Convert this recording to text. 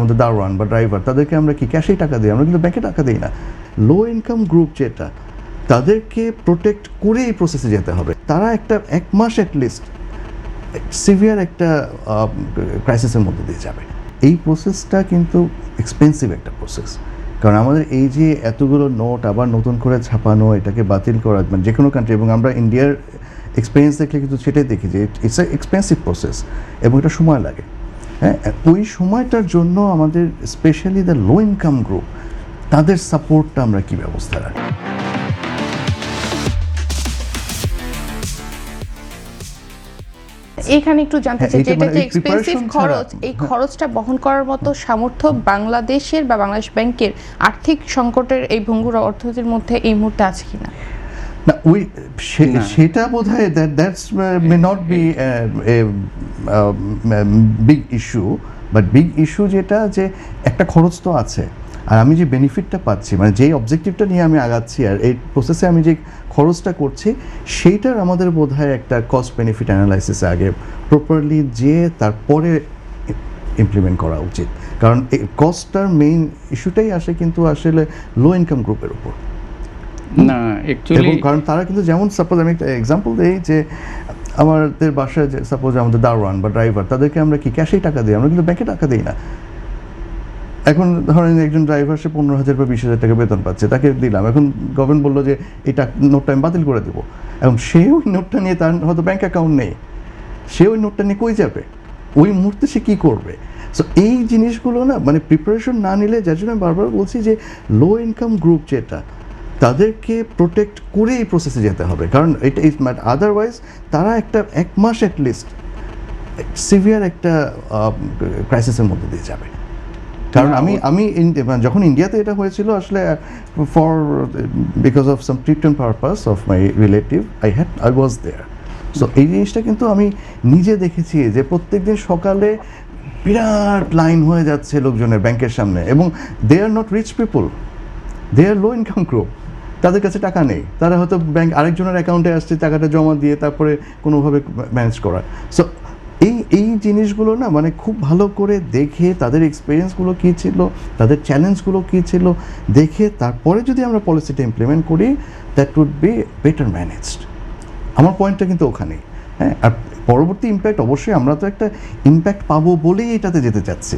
আমাদের দারোয়ান বা ড্রাইভার, তাদেরকে আমরা কি ক্যাশেই টাকা দিই? আমরা কিন্তু ব্যাংকে টাকা দিই না। লো ইনকাম গ্রুপ যেটা, তাদেরকে প্রোটেক্ট করে এই প্রসেসে যেতে হবে। তারা একটা 1 মাস অ্যাটলিস্ট সিভিয়ার একটা ক্রাইসিসের মধ্যে দিয়ে যাবে। এই প্রসেসটা কিন্তু এক্সপেন্সিভ একটা প্রসেস, কারণ আমাদের এই যে এতগুলো নোট আবার নতুন করে ছাপানো, এটাকে বাতিল করা, মানে যে কোনো কান্ট্রি, এবং আমরা ইন্ডিয়ার এক্সপিরিয়েন্স দেখলে কিন্তু সেটাই দেখি যে ইটস এ এক্সপেন্সিভ প্রসেস এবং এটা সময় লাগে। হ্যাঁ, ওই সময়টার জন্য আমাদের specially the low income group, তাদের সাপোর্টটা আমরা কী ব্যবস্থা রাখি? এখানে একটু জানতে চাই যে এটা যে এক্সপেন্সিভ খরচ, এই হ্যাঁ। খরচটা বহন করার মতো সামর্থ্য বাংলাদেশের বা বাংলাদেশ ব্যাংকের আর্থিক সংকটের এই ভঙ্গুর অর্থনীতির মধ্যে এই মুহূর্তে আছে কিনা? না, সেটা বোধহয় that's may not be big issue, but big issue যেটা, যে একটা খরচ তো আছে, আর আমি যে বেনিফিটটা পাচ্ছি, মানে যেই অবজেক্টিভটা নিয়ে আমি আগাচ্ছি আর এই প্রসেসে আমি যে খরচটা করছি, সেইটার আমাদের বোধহয় একটা কস্ট বেনিফিট অ্যানালাইসিসে আগে প্রপারলি যে তারপরে ইমপ্লিমেন্ট করা উচিত। কারণ এই কস্টটার মেইন ইস্যুটাই আসে কিন্তু আসলে লো ইনকাম গ্রুপের উপর। না, অ্যাকচুয়ালি কারণ তারা কিন্তু, যেমন সাপোজ আমি একটা এক্সাম্পল দিই, যে আমাদের বাসায় যে সাপোজ আমাদের দারোয়ান বা ড্রাইভার, তাদেরকে আমরা কি ক্যাশেই টাকা দিই? আমরা কিন্তু ব্যাংকে টাকা দিই না। এখন ধরেন একজন ড্রাইভার, সে 15,000 বা 20,000 টাকা বেতন পাচ্ছে, তাকে দিলাম, এখন গভর্নমেন্ট বললো যে এই নোটটা আমি বাতিল করে দেবো। এখন সে ওই নোটটা নিয়ে, তার হয়তো ব্যাংক অ্যাকাউন্ট নেই, সে ওই নোটটা নিয়ে কই যাবে? ওই মুহূর্তে সে কী করবে? সো এই জিনিসগুলো না, মানে প্রিপারেশন না নিলে, যার জন্য আমি বারবার বলছি যে লো ইনকাম গ্রুপ যেটা, তাদেরকে প্রোটেক্ট করে এই প্রসেসে যেতে হবে। কারণ এটা আদারওয়াইজ তারা একটা 1 মাস অ্যাটলিস্ট সিভিয়ার একটা ক্রাইসিসের মধ্যে দিয়ে যাবে। কারণ আমি যখন ইন্ডিয়াতে এটা হয়েছিল, আসলে because of some treatment purpose of my relative, I was there. So এই জিনিসটা কিন্তু আমি নিজে দেখেছি, যে প্রত্যেকদিন সকালে বিরাট লাইন হয়ে যাচ্ছে লোকজনের ব্যাংকের সামনে, এবং they are not rich people, they are low income group, তাদের কাছে টাকা নেই, তারা হয়তো ব্যাংক আরেকজনের অ্যাকাউন্টে আসছে, টাকাটা জমা দিয়ে তারপরে কোনোভাবে ম্যানেজ করা। সো এই জিনিসগুলো না, মানে খুব ভালো করে দেখে, তাদের এক্সপিরিয়েন্সগুলো কী ছিল, তাদের চ্যালেঞ্জগুলো কী ছিল দেখে, তারপরে যদি আমরা পলিসিটা ইমপ্লিমেন্ট করি, that would be better managed. আমার পয়েন্টটা কিন্তু ওখানেই। হ্যাঁ, আর পরবর্তী ইম্প্যাক্ট, অবশ্যই আমরা তো একটা ইম্প্যাক্ট পাবো বলেই এটাতে যেতে চাচ্ছি।